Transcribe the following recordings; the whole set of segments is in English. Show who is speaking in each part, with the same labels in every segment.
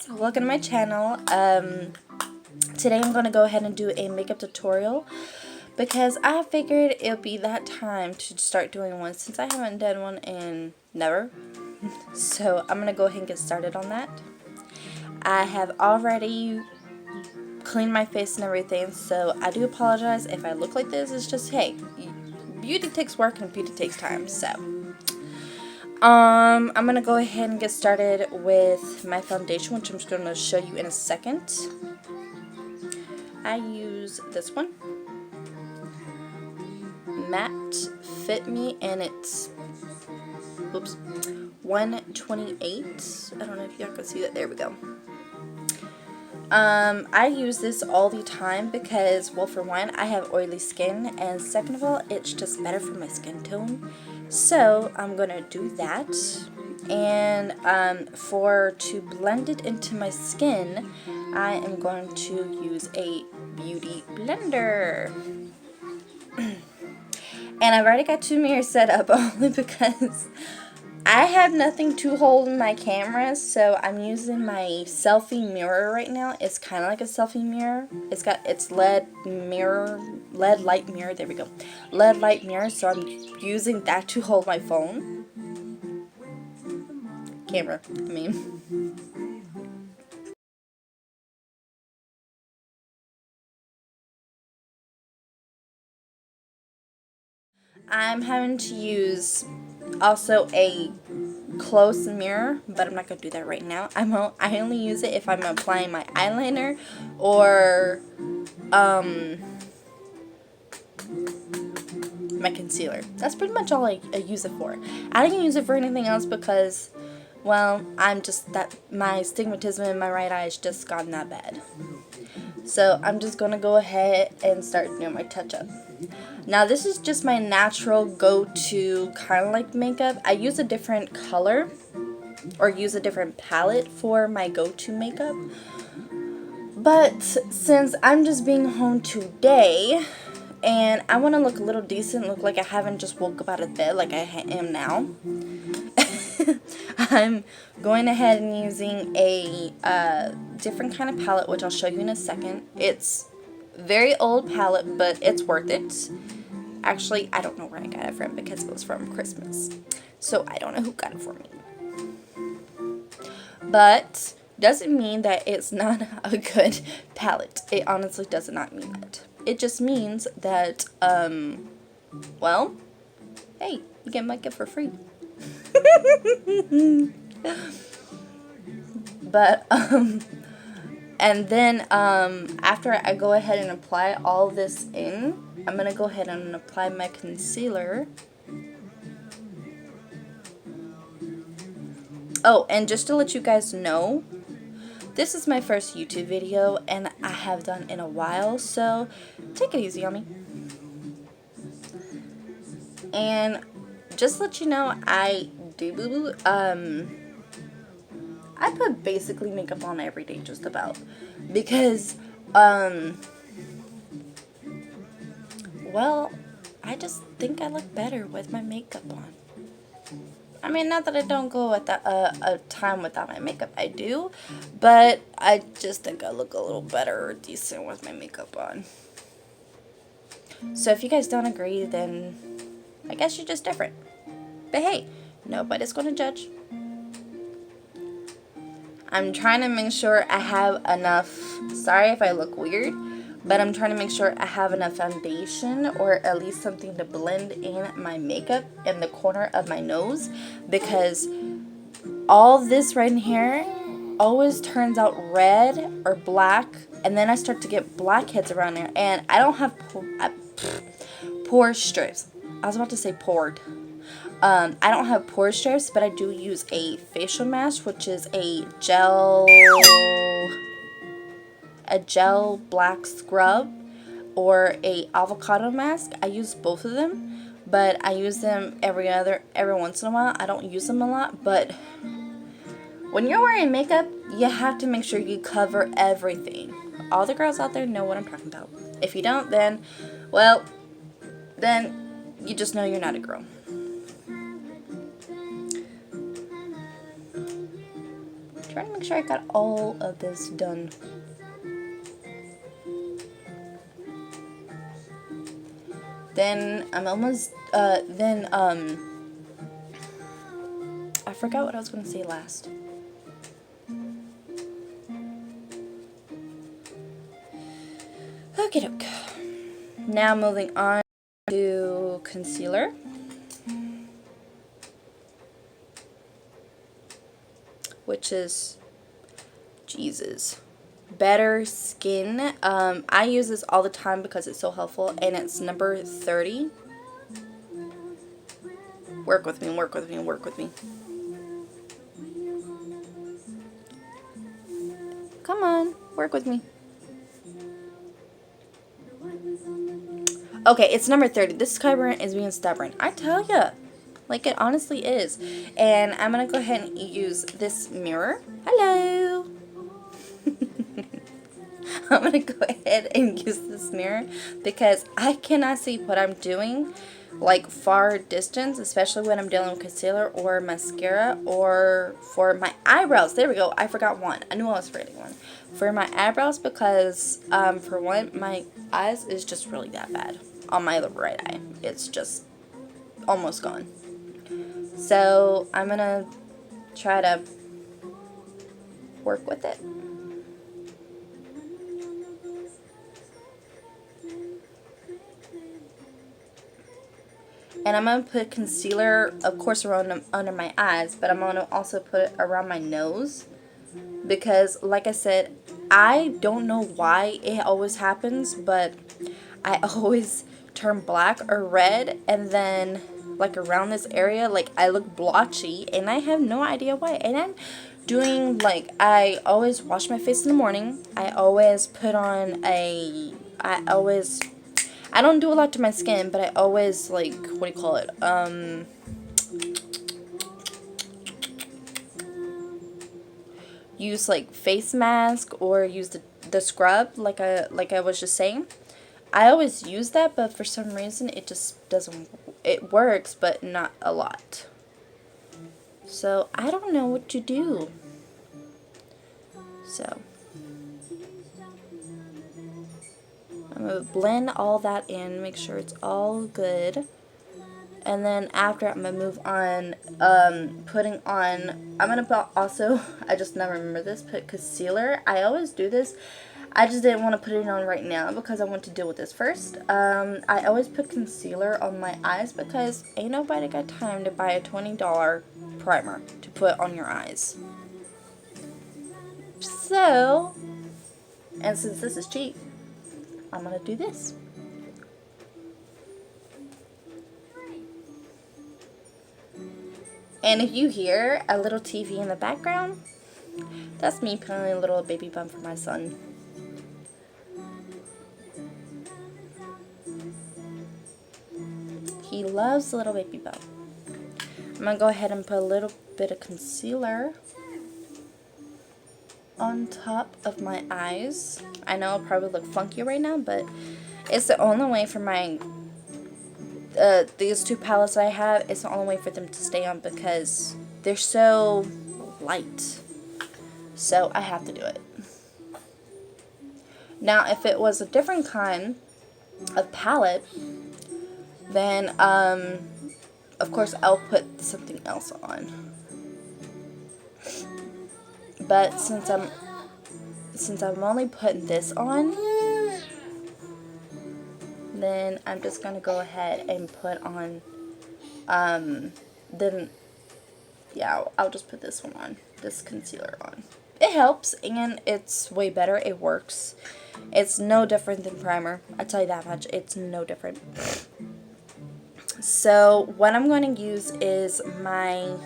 Speaker 1: guys, welcome to my channel. Today I'm going to go ahead and do a makeup tutorial because I figured it'll be that time to start doing one since I haven't done one in never. So I'm going to go ahead and get started on that. I have already cleaned my face and everything, so I do apologize if I look like this. It's just, hey, beauty takes work and beauty takes time, so I'm going to go ahead and get started with my foundation, which I'm just going to show you in a second. I use this one, Matte Fit Me, and it's, oops, 128. I don't know if y'all can see that. There we go. I use this all the time because, well, for one, I have oily skin, and second of all, it's just better for my skin tone. So I'm gonna do that, and to blend it into my skin, I am going to use a beauty blender. And I've already got two mirrors set up only because I have nothing to hold in my camera, so I'm using my selfie mirror right now. It's kind of like a selfie mirror. It's LED light mirror. There we go. LED light mirror. So I'm using that to hold my phone. Camera. I mean. I'm having to use also a close mirror, but I'm not going to do that right now. I only use it if I'm applying my eyeliner or my concealer. That's pretty much all I use it for. I didn't use it for anything else because, well, my stigmatism in my right eye has just gotten that bad. So I'm just going to go ahead and start doing my touch-up. Now this is just my natural go-to kind of like makeup. I use a different color or use a different palette for my go-to makeup. But since I'm just being home today and I want to look a little decent, look like I haven't just woke up out of bed like I am now, I'm going ahead and using a different kind of palette, which I'll show you in a second. It's very old palette, but it's worth it. Actually, I don't know where I got it from because it was from Christmas, so I don't know who got it for me. But doesn't mean that it's not a good palette. It honestly does not mean that. It just means that, well, hey, you get my gift for free. But, and then, after I go ahead and apply all this in, I'm going to go ahead and apply my concealer. Oh, and just to let you guys know, this is my first YouTube video, and I have done in a while, so take it easy on me. And just to let you know, I put basically makeup on every day just about, because, well, I just think I look better with my makeup on. I mean, not that I don't go at a time without my makeup, I do, but I just think I look a little better or decent with my makeup on. So if you guys don't agree, then I guess you're just different. But hey, nobody's going to judge. I'm trying to make sure I have enough, sorry if I look weird, but I'm trying to make sure I have enough foundation or at least something to blend in my makeup in the corner of my nose, because all this right in here always turns out red or black, and then I start to get blackheads around there, and I don't have pore strips. I was about to say poured. I don't have pore strips, but I do use a facial mask, which is a gel black scrub or a avocado mask. I use both of them, but I use them every once in a while. I don't use them a lot, but when you're wearing makeup, you have to make sure you cover everything. All the girls out there know what I'm talking about. If you don't, then, well, then you just know you're not a girl. Trying to make sure I got all of this done. Then I'm almost, I forgot what I was going to say last. Okie doke. Now moving on to concealer. Which is, Jesus, Better Skin. I use this all the time because it's so helpful, and it's number 30. Work with me, work with me, work with me. Come on, work with me. Okay, it's number 30. This cover is being stubborn. I tell ya. Like, it honestly is. And I'm going to go ahead and use this mirror. Hello. I'm going to go ahead and use this mirror because I cannot see what I'm doing, like, far distance, especially when I'm dealing with concealer or mascara or for my eyebrows. There we go. I forgot one. I knew I was forgetting one. For my eyebrows because, for one, my eyes is just really that bad. On my right eye. It's just almost gone. So I'm going to try to work with it. And I'm going to put concealer, of course, around under my eyes, but I'm going to also put it around my nose. Because, like I said, I don't know why it always happens, but I always turn black or red, and then like around this area, like I look blotchy, and I have no idea why. And I'm doing, like, I always wash my face in the morning. I always put on I don't do a lot to my skin, but I always, like, what do you call it? Use like face mask or use the scrub, like I was just saying. I always use that, but for some reason it just doesn't. It works, but not a lot. So I don't know what to do. So I'm gonna blend all that in, make sure it's all good. And then after, I'm going to move on, putting on, I'm going to put also, I just now remember this, put concealer. I always do this. I just didn't want to put it on right now because I want to deal with this first. I always put concealer on my eyes because ain't nobody got time to buy a $20 primer to put on your eyes. So, and since this is cheap, I'm going to do this. And if you hear a little TV in the background, that's me putting a little baby bump for my son. He loves the little baby bump. I'm going to go ahead and put a little bit of concealer on top of my eyes. I know it'll probably look funky right now, but it's the only way for my these two palettes I have, it's the only way for them to stay on because they're so light. So I have to do it. Now, if it was a different kind of palette, then of course I'll put something else on. But since I'm only putting this on, then I'm just going to go ahead and put on, then, yeah, I'll just put this one on, this concealer on. It helps, and it's way better. It works. It's no different than primer. I tell you that much. It's no different. So, what I'm going to use is my,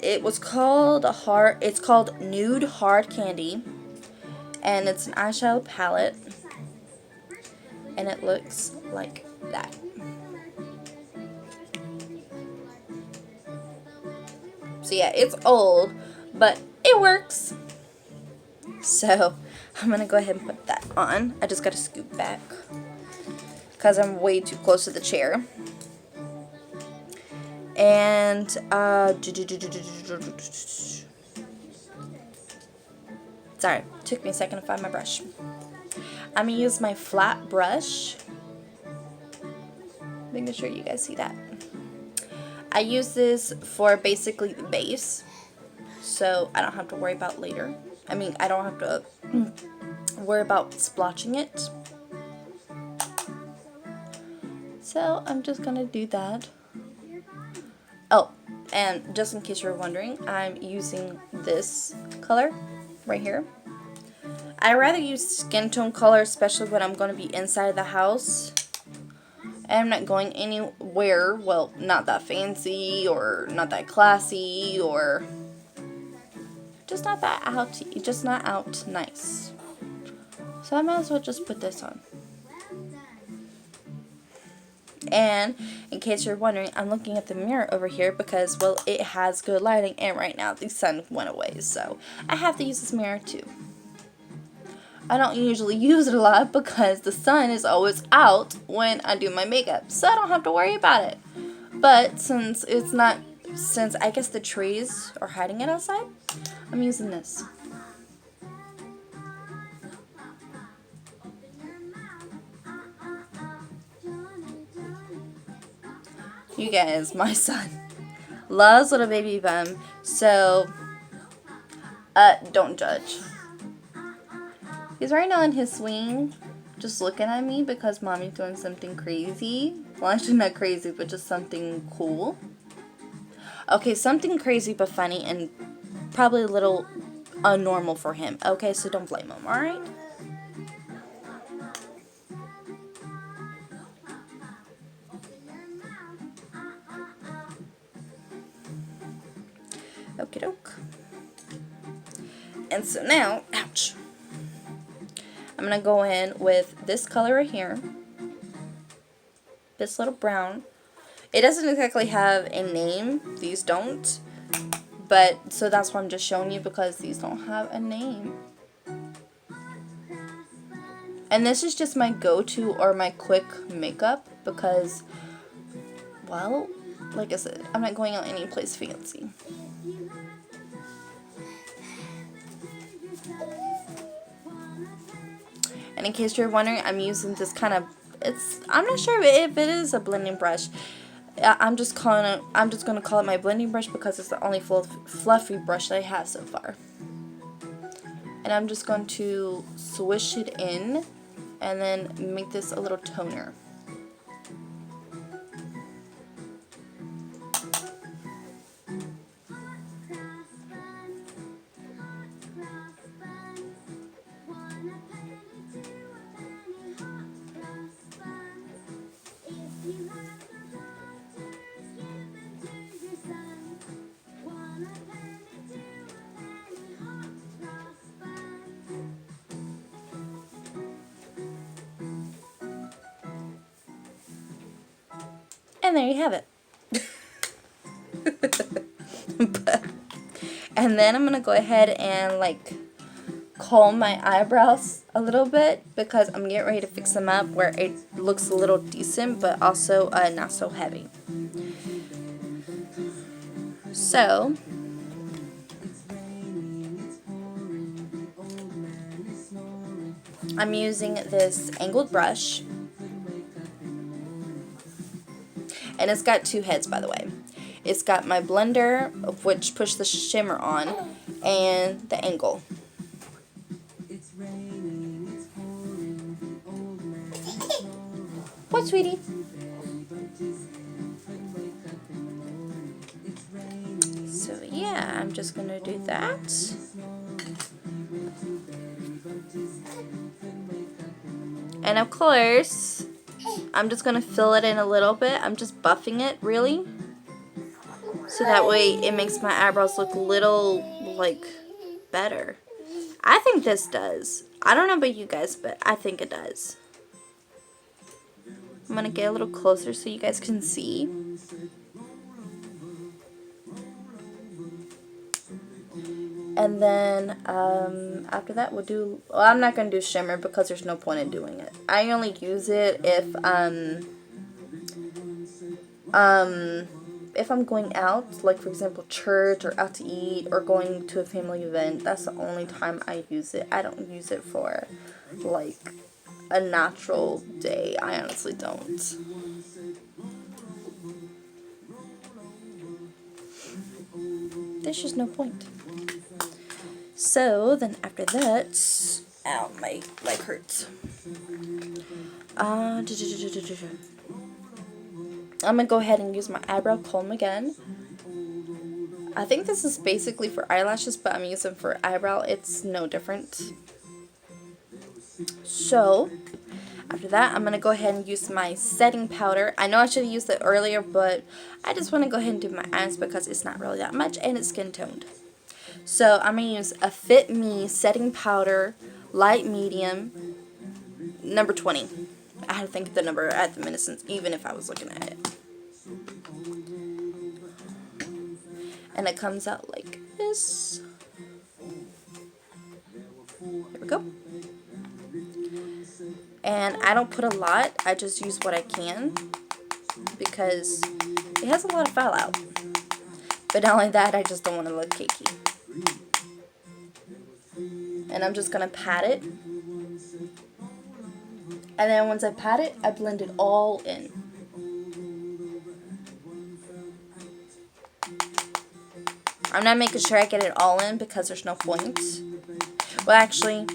Speaker 1: it's called Nude Hard Candy, and it's an eyeshadow palette. And it looks like that. So yeah, it's old, but it works. So I'm going to go ahead and put that on. I just got to scoot back because I'm way too close to the chair. And sorry, took me a second to find my brush. I'm gonna use my flat brush, making sure you guys see that. I use this for basically the base, so I don't have to worry about later. I mean, I don't have to worry about splotching it. So I'm just gonna do that. Oh, and just in case you're wondering, I'm using this color right here. I rather use skin tone color, especially when I'm going to be inside the house. And I'm not going anywhere, well, not that fancy or not that classy or just not that out, just not out nice. So I might as well just put this on. And in case you're wondering, I'm looking at the mirror over here because, well, it has good lighting, and right now the sun went away, so I have to use this mirror too. I don't usually use it a lot because the sun is always out when I do my makeup, so I don't have to worry about it. But since I guess the trees are hiding it outside, I'm using this. You guys, my son loves Little Baby Bum, so don't judge. He's right now in his swing, just looking at me because mommy's doing something crazy. Well, actually not crazy, but just something cool. Okay, something crazy but funny and probably a little unnormal for him. Okay, so don't blame him, alright? Okie doke. And so now, ouch. I'm going to go in with this color right here. This little brown. It doesn't exactly have a name. These don't. But, so that's why I'm just showing you because these don't have a name. And this is just my go-to or my quick makeup because, well, like I said, I'm not going out any place fancy. And in case you're wondering, I'm using this kind of, I'm not sure if it is a blending brush. I'm just gonna call it my blending brush because it's the only fluffy brush that I have so far. And I'm just going to swish it in and then make this a little toner. And there you have it. And then I'm going to go ahead and like comb my eyebrows a little bit because I'm getting ready to fix them up where it looks a little decent but also not so heavy. So I'm using this angled brush. And it's got two heads, by the way. It's got my blender, of which push the shimmer on, and the angle. What, sweetie? So yeah, I'm just gonna do that. And of course, I'm just going to fill it in a little bit. I'm just buffing it, really. So that way it makes my eyebrows look a little, like, better. I think this does. I don't know about you guys, but I think it does. I'm going to get a little closer so you guys can see. And then after that we'll do, well, I'm not going to do shimmer because there's no point in doing it. I only use it if if I'm going out, like for example church or out to eat or going to a family event, that's the only time I use it. I don't use it for like a natural day. I honestly don't. There's just no point. So then after that, ow, my leg hurts. I'm gonna go ahead and use my eyebrow comb again. I think this is basically for eyelashes, but I'm using for eyebrow. It's no different. So after that, I'm gonna go ahead and use my setting powder. I know I should have used it earlier, but I just want to go ahead and do my eyes because it's not really that much and it's skin toned. So I'm gonna use a Fit Me setting powder, light medium, number 20. I had to think of the number at the minute since even if I was looking at it. And it comes out like this. There we go. And I don't put a lot, I just use what I can because it has a lot of fallout. But not only that, I just don't want to look cakey. And I'm just going to pat it. And then once I pat it, I blend it all in. I'm not making sure I get it all in because there's no point. Well, actually,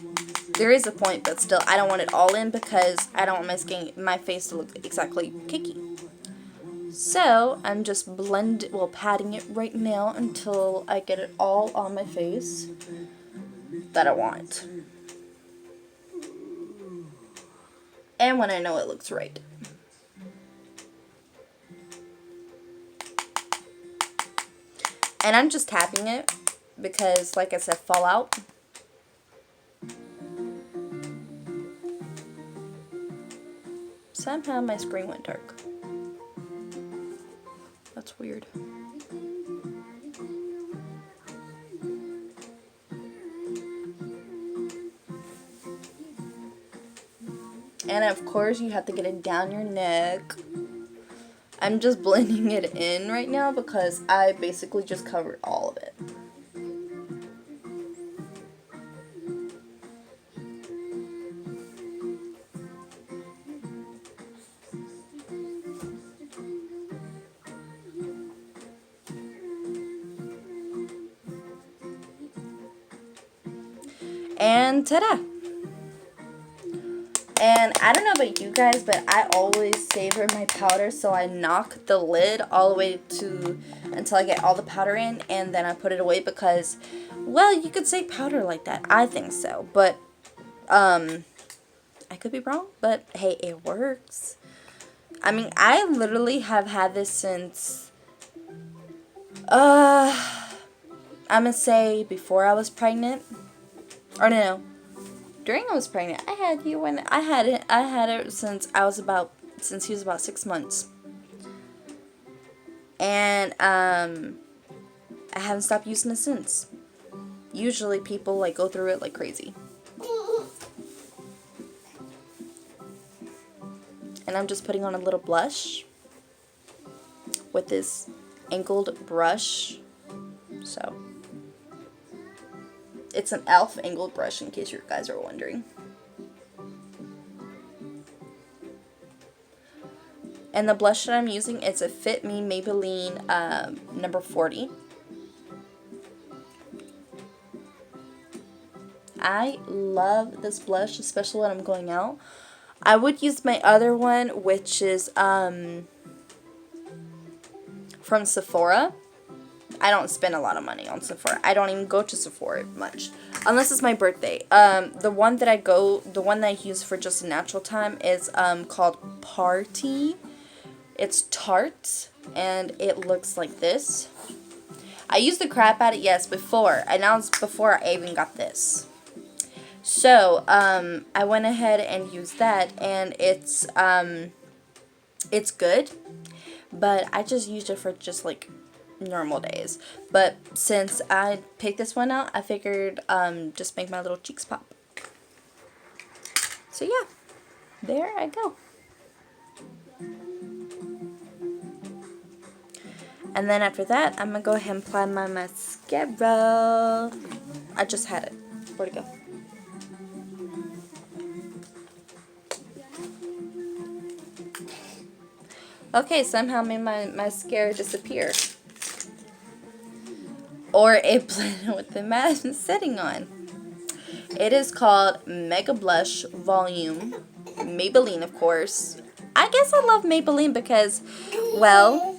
Speaker 1: there is a point, but still, I don't want it all in because I don't want my face to look exactly cakey. So, I'm just patting it right now until I get it all on my face that I want. And when I know it looks right. And I'm just tapping it because, like I said, fallout. Somehow my screen went dark. That's weird. And of course you have to get it down your neck. I'm just blending it in right now because I basically just covered all of it. And ta-da! And I don't know about you guys, but I always savor my powder, so I knock the lid all the way until I get all the powder in, and then I put it away because, well, you could say powder like that. I think so, but I could be wrong, but hey, it works. I mean, I literally have had this since I'm gonna say before I was pregnant. Or no. During I was pregnant, I had it since he was about 6 months. And I haven't stopped using it since. Usually people like go through it like crazy. And I'm just putting on a little blush with this angled brush. So it's an e.l.f. angled brush in case you guys are wondering. And the blush that I'm using is a Fit Me Maybelline number 40. I love this blush, especially when I'm going out. I would use my other one, which is from Sephora. I don't spend a lot of money on Sephora. I don't even go to Sephora much. Unless it's my birthday. The one that I use for just a natural time is called Party. It's Tarte, and it looks like this. I used the crap out of it, yes, before. And that was before I even got this. So, I went ahead and used that, and it's good. But I just used it for just like normal days. But since I picked this one out, I figured just make my little cheeks pop. So yeah, there I go. And then after that, I'm going to go ahead and apply my mascara. I just had it. Where'd it go? Okay, somehow made my mascara disappear. Or it blended with the mask I'm sitting on. It is called Mega Blush Volume. Maybelline, of course. I guess I love Maybelline because, well,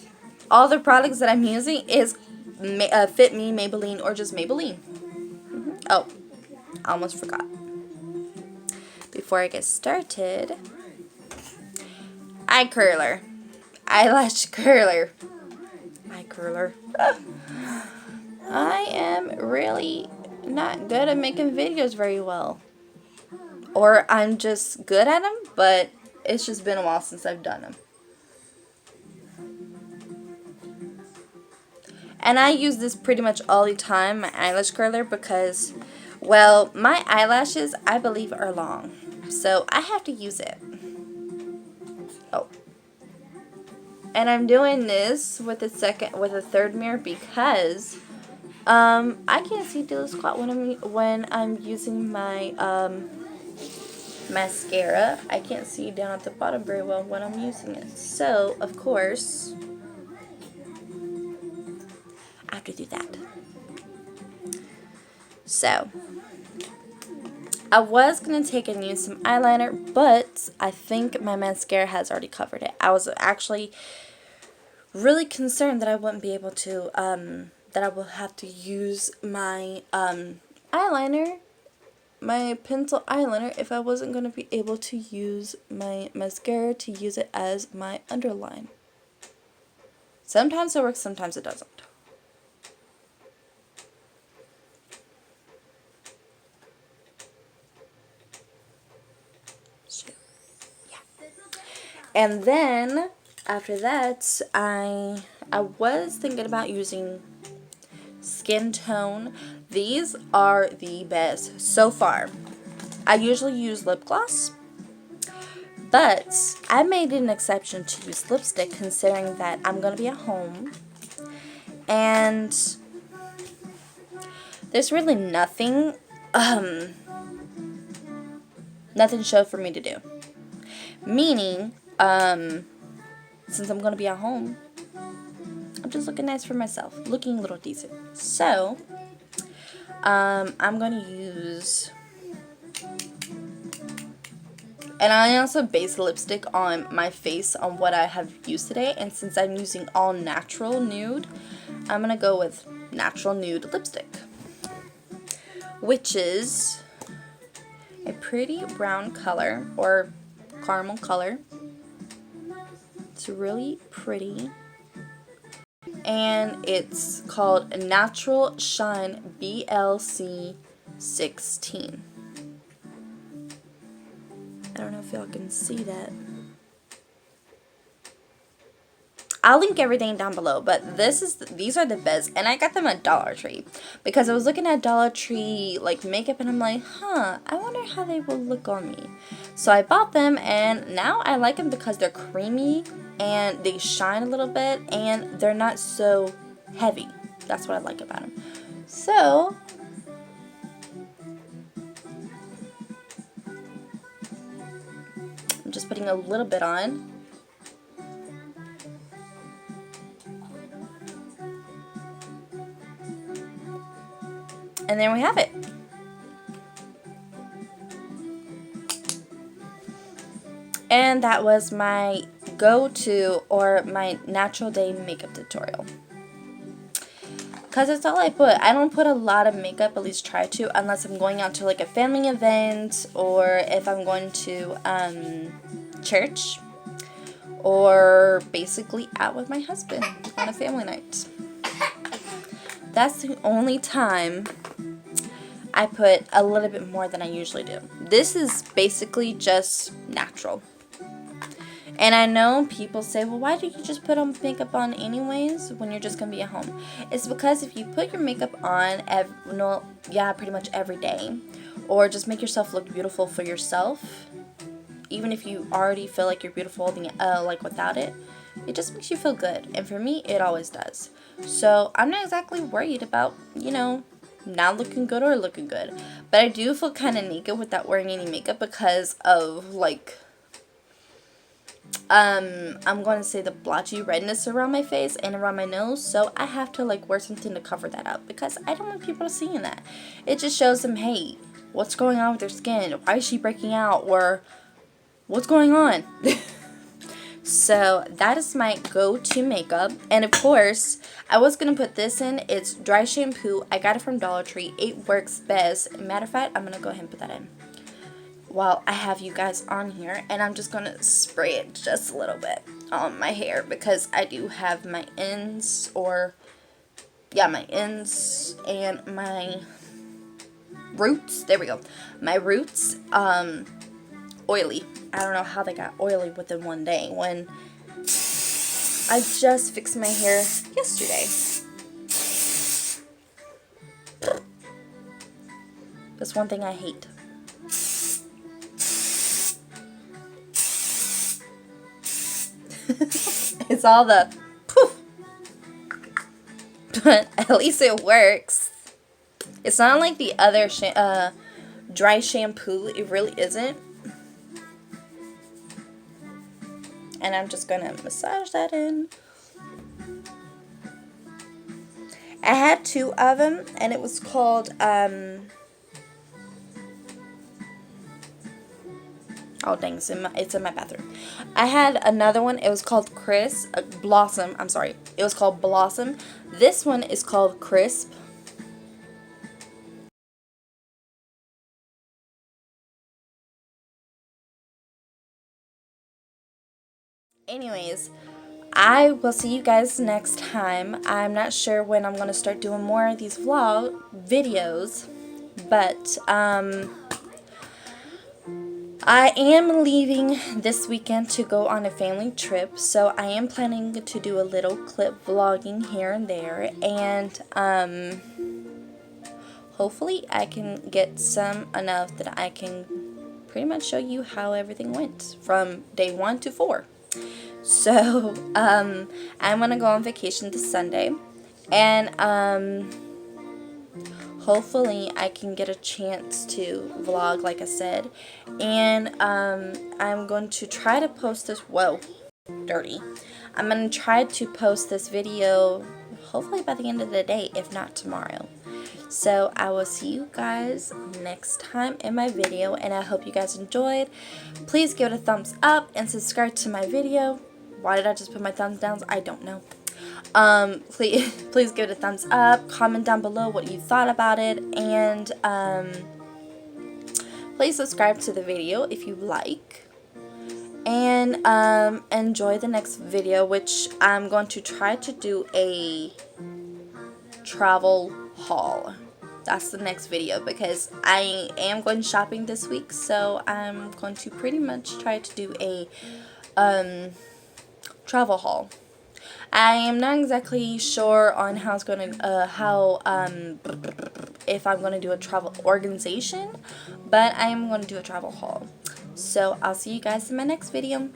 Speaker 1: all the products that I'm using is fitme, Maybelline, or just Maybelline. Oh, I almost forgot. Before I get started, eye curler. Eyelash curler. Eye curler. I am really not good at making videos very well. Or I'm just good at them, but it's just been a while since I've done them. And I use this pretty much all the time, my eyelash curler, because, well, my eyelashes, I believe, are long. So I have to use it. Oh. And I'm doing this with a third mirror because I can't see through the squat when I'm using my mascara. I can't see down at the bottom very well when I'm using it. So, of course, I have to do that. So, I was going to take and use some eyeliner, but I think my mascara has already covered it. I was actually really concerned that I wouldn't be able to, that I will have to use my eyeliner, my pencil eyeliner, if I wasn't going to be able to use my mascara to use it as my underline. Sometimes it works, sometimes it doesn't. And then after that, I was thinking about using skin tone. These are the best so far. I usually use lip gloss, but I made an exception to use lipstick considering that I'm going to be at home and there's really nothing show for me to do. Meaning, since I'm going to be at home, I'm just looking nice for myself, looking a little decent. So, I'm going to use, and I also base lipstick on my face on what I have used today, and since I'm using all natural nude, I'm going to go with natural nude lipstick, which is a pretty brown color, or caramel color. It's really pretty. And it's called Natural Shine BLC 16. I don't know if y'all can see that. I'll link everything down below, but these are the best, and I got them at Dollar Tree because I was looking at Dollar Tree like makeup, and I'm like, I wonder how they will look on me. So I bought them, and now I like them because they're creamy and they shine a little bit, and they're not so heavy. That's what I like about them. So I'm just putting a little bit on. And there we have it. And that was my go-to or my natural day makeup tutorial. Because that's all I put. I don't put a lot of makeup, at least try to, unless I'm going out to like a family event or if I'm going to church or basically out with my husband on a family night. That's the only time I put a little bit more than I usually do. This is basically just natural. And I know people say, well, why do you just put on makeup on anyways when you're just going to be at home? It's because if you put your makeup on, pretty much every day, or just make yourself look beautiful for yourself, even if you already feel like you're beautiful like without it, it just makes you feel good. And for me, it always does. So I'm not exactly worried about, you know, not looking good or looking good. But I do feel kind of naked without wearing any makeup because of, like, I'm going to say the blotchy redness around my face and around my nose. So I have to, like, wear something to cover that up because I don't want people seeing that. It just shows them, hey, what's going on with their skin? Why is she breaking out? Or what's going on? So that is my go-to makeup. And of course, I was going to put this in. It's dry shampoo. I got it from Dollar Tree. It works best. Matter of fact, I'm going to go ahead and put that in while I have you guys on here. And I'm just going to spray it just a little bit on my hair because I do have my ends, or yeah, my ends and my roots. There we go. My roots, oily. I don't know how they got oily within one day when I just fixed my hair yesterday. That's one thing I hate. It's all the poof. But at least it works. It's not like the other dry shampoo. It really isn't. And I'm just going to massage that in. I had 2 of them, and it was called, oh dang, it's in my bathroom. I had another one, it was called Blossom, I'm sorry. It was called Blossom. This one is called Crisp. Anyways, I will see you guys next time. I'm not sure when I'm going to start doing more of these vlog videos, but I am leaving this weekend to go on a family trip, so I am planning to do a little clip vlogging here and there, and hopefully I can get some enough that I can pretty much show you how everything went from day 1 to 4. So, I'm going to go on vacation this Sunday, and, hopefully I can get a chance to vlog, like I said, and, I'm going to try to post this, whoa, dirty, I'm going to try to post this video, hopefully by the end of the day, if not tomorrow. So I will see you guys next time in my video, and I hope you guys enjoyed. Please give it a thumbs up and subscribe to my video. Why did I just put my thumbs down? I don't know. Please give it a thumbs up. Comment down below what you thought about it, and please subscribe to the video if you like. And enjoy the next video, which I'm going to try to do a travel haul. That's the next video because I am going shopping this week, so I'm going to pretty much try to do a travel haul. I am not exactly sure on how it's going to if I'm going to do a travel organization, but I am going to do a travel haul. So I'll see you guys in my next video.